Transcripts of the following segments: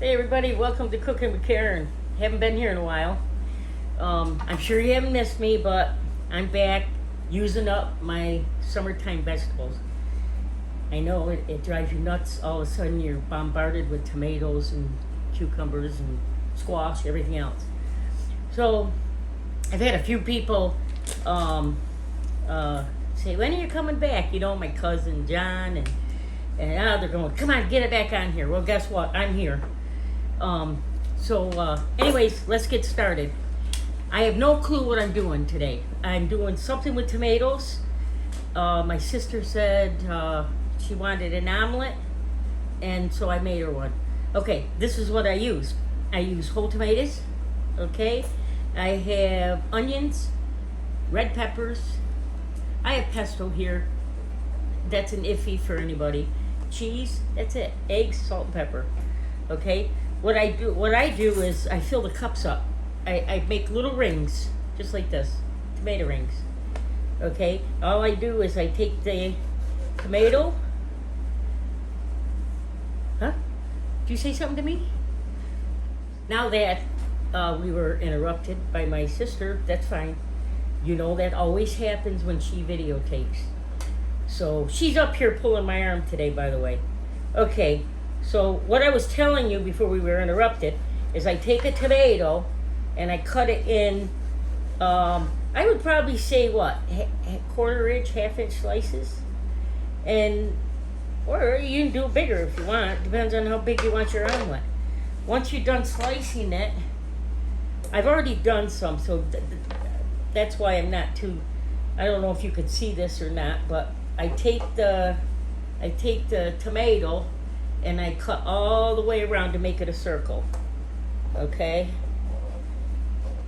Hey everybody, welcome to Cooking with Karen. Haven't been here in a while. I'm sure you haven't missed me, but I'm back using up my summertime vegetables. I know it drives you nuts. All of a sudden you're bombarded with tomatoes and cucumbers and squash, everything else. So I've had a few people say, when are you coming back? You know, my cousin John and now they're going, come on, get it back on here. Well, guess what? I'm here. Anyways, let's get started. I have no clue what I'm doing today. I'm doing something with tomatoes. My sister said she wanted an omelet, and so I made her one. Okay, this is what I used. I use whole tomatoes, okay? I have onions, red peppers. I have pesto here. That's an iffy for anybody. Cheese, that's it. Eggs, salt, and pepper. Okay? What I do is I fill the cups up. I make little rings, just like this, tomato rings. Okay? All I do is I take the tomato. Huh? Did you say something to me? Now that we were interrupted by my sister, that's fine. You know that always happens when she videotapes. So she's up here pulling my arm today, by the way. Okay, so what I was telling you before we were interrupted is I take a tomato and I cut it in, I would probably say what, quarter inch, half inch slices? Or you can do it bigger if you want. Depends on how big you want your omelet. Once you're done slicing it, I've already done some, so that's why I'm not too, I don't know if you could see this or not, but I take the tomato and I cut all the way around to make it a circle. Okay?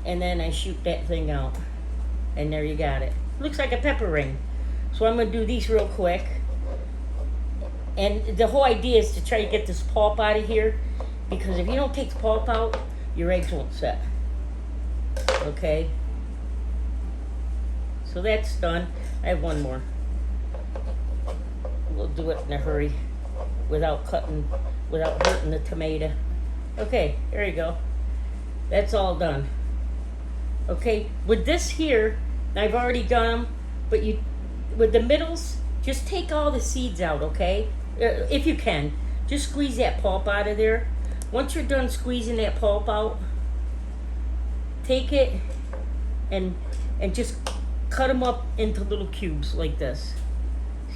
And then I shoot that thing out. And there you got it. Looks like a pepper ring. So I'm going to do these real quick. And the whole idea is to try to get this pulp out of here, because if you don't take the pulp out, your eggs won't set. Okay? So that's done. I have one more. We'll do it in a hurry without hurting the tomato. Okay, there you go. That's all done. Okay, with this here, I've already done them, but with the middles, just take all the seeds out, okay? If you can, just squeeze that pulp out of there. Once you're done squeezing that pulp out, take it and just cut them up into little cubes like this.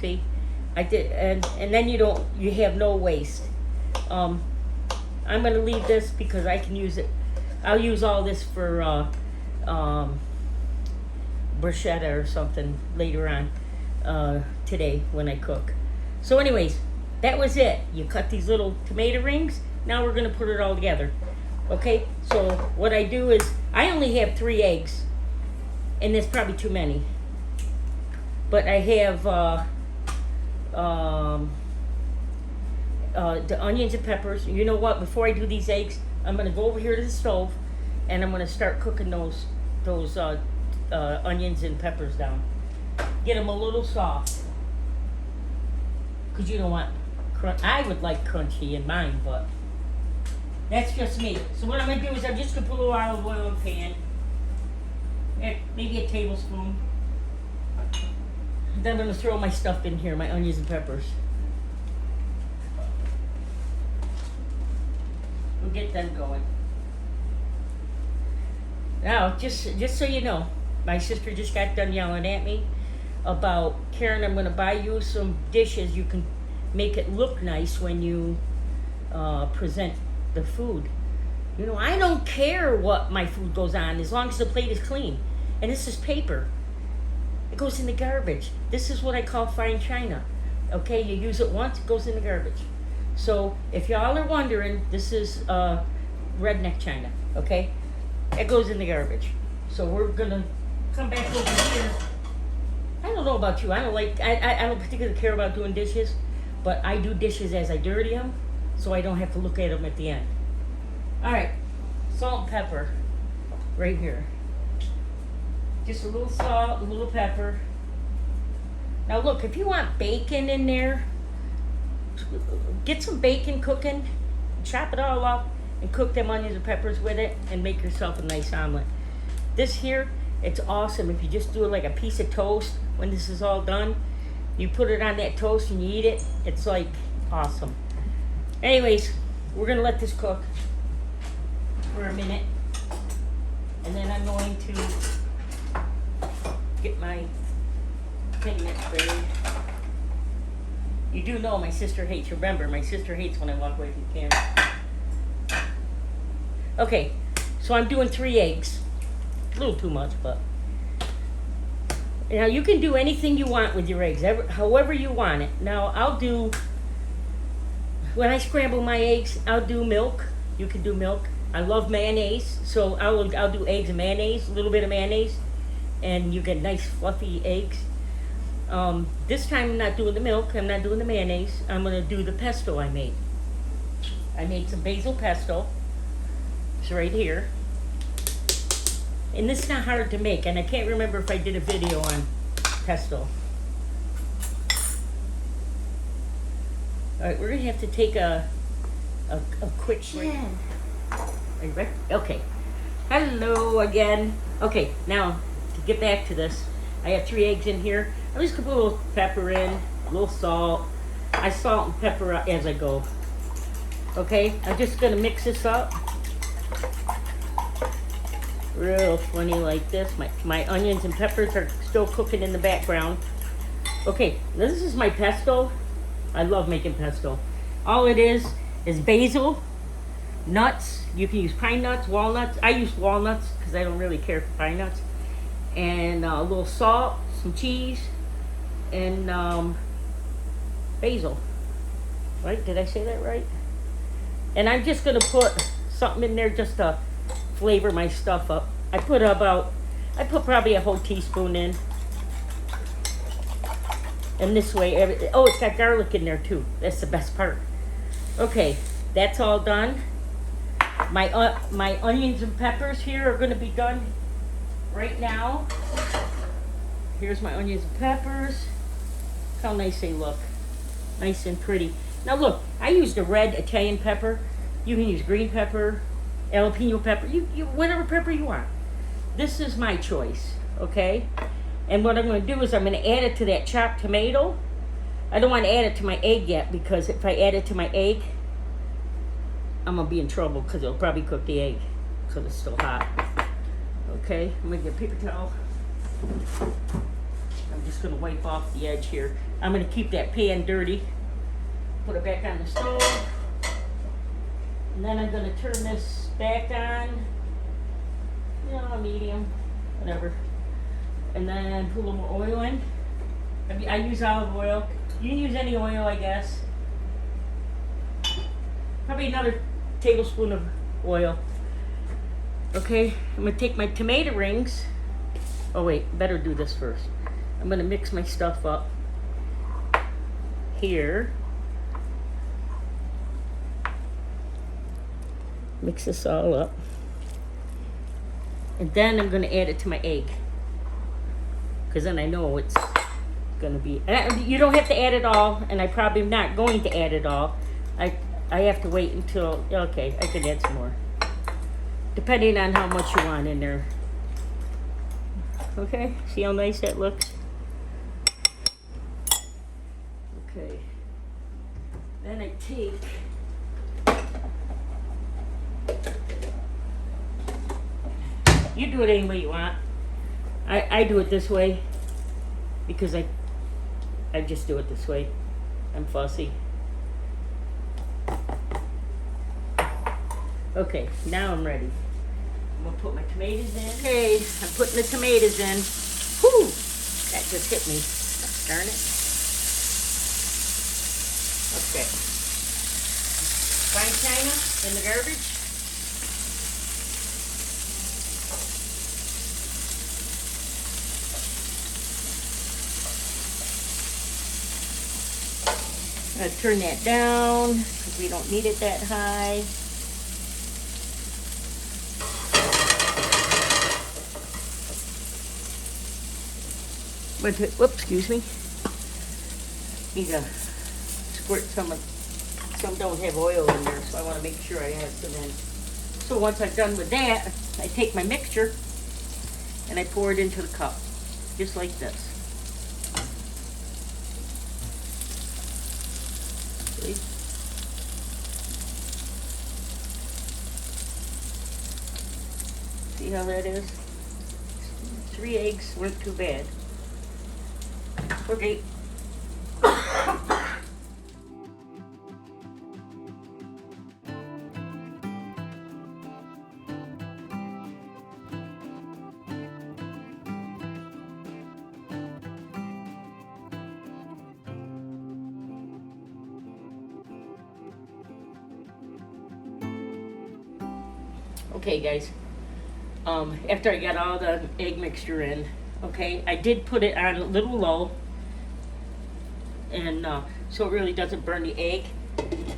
See? I did, and then you have no waste. I'm gonna leave this because I can use it. I'll use all this for bruschetta or something later on today when I cook. So anyways, that was it. You cut these little tomato rings. Now we're gonna put it all together. Okay, so what I do is I only have 3 eggs, and there's probably too many. But I have the onions and peppers. You know what? Before I do these eggs, I'm gonna go over here to the stove, and I'm gonna start cooking those onions and peppers down. Get them a little soft, cause you don't want I would like crunchy in mine, but that's just me. So what I'm gonna do is I'm just gonna put a little olive oil in the pan, maybe a tablespoon. Then I'm gonna throw my stuff in here, my onions and peppers. We'll get them going. Now, just so you know, my sister just got done yelling at me about, Karen, I'm gonna buy you some dishes you can make it look nice when you present the food. You know, I don't care what my food goes on as long as the plate is clean. And this is paper. It goes in the garbage. This is what I call fine china. Okay, you use it once, it goes in the garbage. So if y'all are wondering, this is redneck china. Okay, it goes in the garbage. So we're gonna come back over here. I don't know about you. I don't particularly care about doing dishes, but I do dishes as I dirty them, so I don't have to look at them at the end. All right, salt and pepper, right here. Just a little salt, a little pepper. Now look, if you want bacon in there, get some bacon cooking, chop it all up, and cook them onions and peppers with it and make yourself a nice omelet. This here, it's awesome if you just do it like a piece of toast when this is all done. You put it on that toast and you eat it. It's like awesome. Anyways, we're gonna let this cook for a minute. And then I'm going to get my thing that's ready. You do know my sister hates, remember, my sister hates when I walk away from the camera. Okay, so I'm doing 3 eggs. A little too much, but. Now you can do anything you want with your eggs, however you want it. Now I'll do, when I scramble my eggs, I'll do milk. You can do milk. I love mayonnaise, so I'll do eggs and mayonnaise, a little bit of mayonnaise, and you get nice fluffy eggs. This time I'm not doing the milk, I'm not doing the mayonnaise, I'm gonna do the pesto I made. I made some basil pesto. It's right here. And this is not hard to make, and I can't remember if I did a video on pesto. Alright, we're gonna have to take a quick break. Are you ready? Okay. Hello again. Okay, now to get back to this, I have 3 eggs in here. I'm just gonna put a little pepper in, a little salt. I salt and pepper as I go. Okay, I'm just gonna mix this up. Real funny like this. My onions and peppers are still cooking in the background. Okay, this is my pesto. I love making pesto. All it is basil, nuts. You can use pine nuts, walnuts. I use walnuts because I don't really care for pine nuts. And a little salt, some cheese, and basil. Right? Did I say that right? And I'm just going to put something in there just to flavor my stuff up. I put probably a whole teaspoon in. And this way, it's got garlic in there too. That's the best part. Okay, that's all done. My onions and peppers here are going to be done right now. Here's my onions and peppers. Look how nice they look. Nice and pretty. Now look, I used a red Italian pepper. You can use green pepper, jalapeno pepper, you whatever pepper you want. This is my choice, okay? And what I'm going to do is I'm going to add it to that chopped tomato. I don't want to add it to my egg yet because if I add it to my egg, I'm going to be in trouble because it'll probably cook the egg because it's still hot. Okay, I'm going to get a paper towel. I'm just going to wipe off the edge here. I'm going to keep that pan dirty. Put it back on the stove. And then I'm going to turn this back on. You know, medium, whatever. And then put a little more oil in. I use olive oil. You can use any oil, I guess. Probably another tablespoon of oil. Okay, I'm going to take my tomato rings. Oh wait, better do this first. I'm going to mix my stuff up here. Mix this all up. And then I'm going to add it to my egg. Because then I know it's going to be... You don't have to add it all, and I probably am not going to add it all. I have to wait until... Okay, I can add some more. Depending on how much you want in there. Okay, see how nice that looks? Okay. Then I take... You do it any way you want. I do it this way because I just do it this way. I'm fussy. Okay, now I'm ready. I'm gonna put my tomatoes in. Okay, I'm putting the tomatoes in. Whew, that just hit me. Darn it. Okay. Fine china in the garbage. I'm gonna turn that down because we don't need it that high. Whoops, excuse me. Need to squirt some some don't have oil in there, so I want to make sure I add some in. So once I'm done with that, I take my mixture and I pour it into the cup, just like this. See? See how that is? 3 eggs weren't too bad. Okay. Okay, guys. After I got all the egg mixture in, okay, I did put it on a little low, and so it really doesn't burn the egg,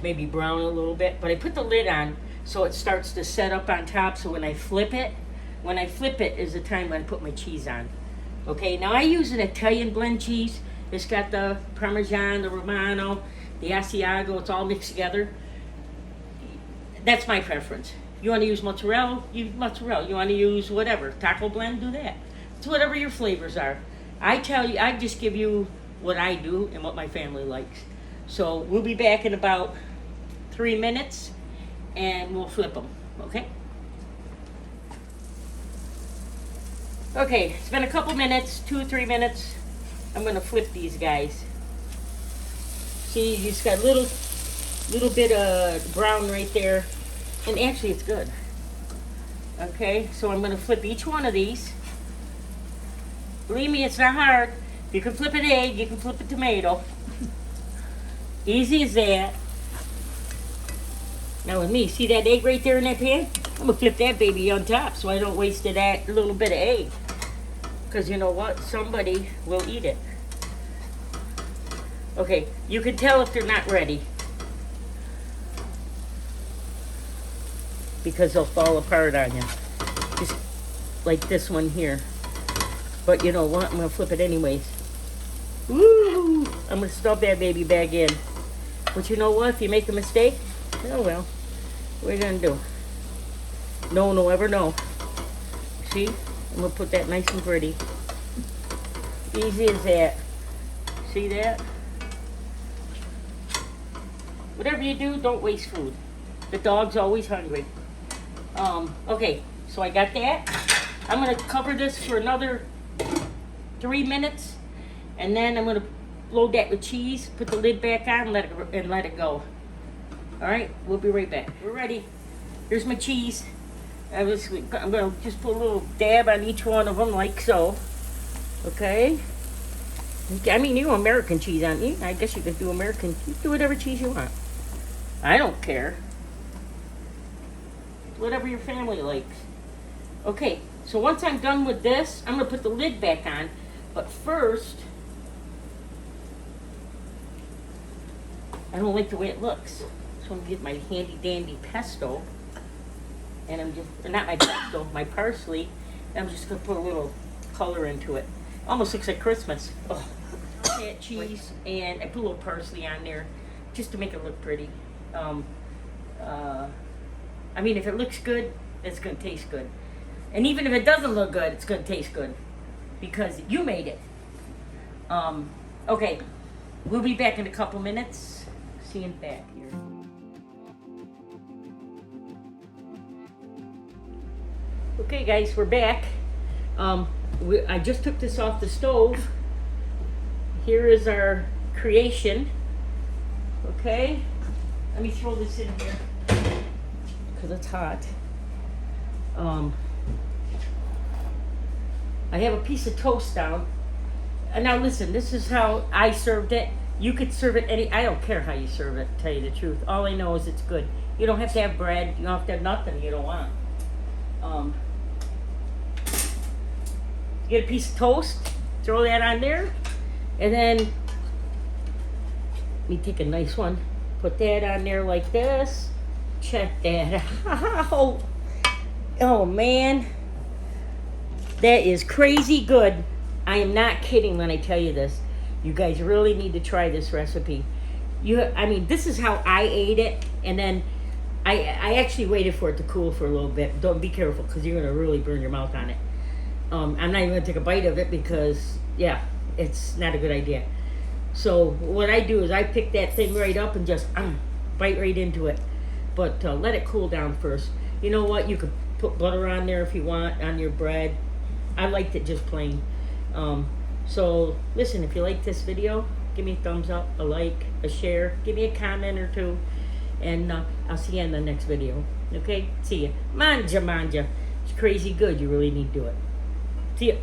maybe brown a little bit. But I put the lid on so it starts to set up on top. So when I flip it is the time when I put my cheese on. Okay, now I use an Italian blend cheese. It's got the Parmesan, the Romano, the Asiago. It's all mixed together. That's my preference. You want to use mozzarella, use mozzarella. You want to use whatever, taco blend, do that. It's whatever your flavors are. I tell you, I just give you what I do and what my family likes. So we'll be back in about 3 minutes and we'll flip them, okay? Okay, it's been a couple minutes, 2 or 3 minutes. I'm gonna flip these guys. See, you just got a little bit of brown right there. And actually it's good. Okay, so I'm gonna flip each one of these. Believe me, it's not hard. You can flip an egg, you can flip a tomato. Easy as that. Now with me, see that egg right there in that pan? I'm gonna flip that baby on top so I don't waste that little bit of egg. Because you know what? Somebody will eat it. Okay, you can tell if they're not ready, because they'll fall apart on you. Just like this one here. But you know what? I'm going to flip it anyways. Woo! I'm going to stuff that baby back in. But you know what? If you make a mistake, oh well. What are you going to do? No one will ever know. See? I'm going to put that nice and pretty. Easy as that. See that? Whatever you do, don't waste food. The dog's always hungry. Okay, so I got that. I'm gonna cover this for another 3 minutes, and then I'm gonna load that with cheese, put the lid back on, and let it go. All right, we'll be right back. We're ready. Here's my cheese. I'm gonna just put a little dab on each one of them, like so. Okay. I mean, you know American cheese on you. I guess you can do American. You do whatever cheese you want. I don't care. Whatever your family likes. Okay, so once I'm done with this, I'm going to put the lid back on. But first, I don't like the way it looks. So I'm going to get my handy dandy pesto. And I'm just, or not my pesto, my parsley. And I'm just going to put a little color into it. Almost looks like Christmas. Oh, that cheese. And I put a little parsley on there just to make it look pretty. I mean, if it looks good, it's going to taste good. And even if it doesn't look good, it's going to taste good. Because you made it. Okay, we'll be back in a couple minutes. See you back here. Okay, guys, we're back. I just took this off the stove. Here is our creation. Okay, let me throw this in here because it's hot. I have a piece of toast down. And now listen, this is how I served it. You could serve it I don't care how you serve it, to tell you the truth. All I know is it's good. You don't have to have bread. You don't have to have nothing you don't want. Get a piece of toast, throw that on there, and then let me take a nice one, put that on there like this. Check that out. Oh man, that is crazy good. I am not kidding when I tell you this. You guys really need to try this recipe. I mean, this is how I ate it, and then I actually waited for it to cool for a little bit. Don't be careful because you're gonna really burn your mouth on it. I'm not even gonna take a bite of it because yeah, it's not a good idea. So what I do is I pick that thing right up and just bite right into it, but let it cool down first. You know what? You could put butter on there if you want on your bread. I liked it just plain. So listen, if you like this video, give me a thumbs up, a like, a share, give me a comment or two, and I'll see you in the next video. Okay? See ya. Manja, manja. It's crazy good. You really need to do it. See ya.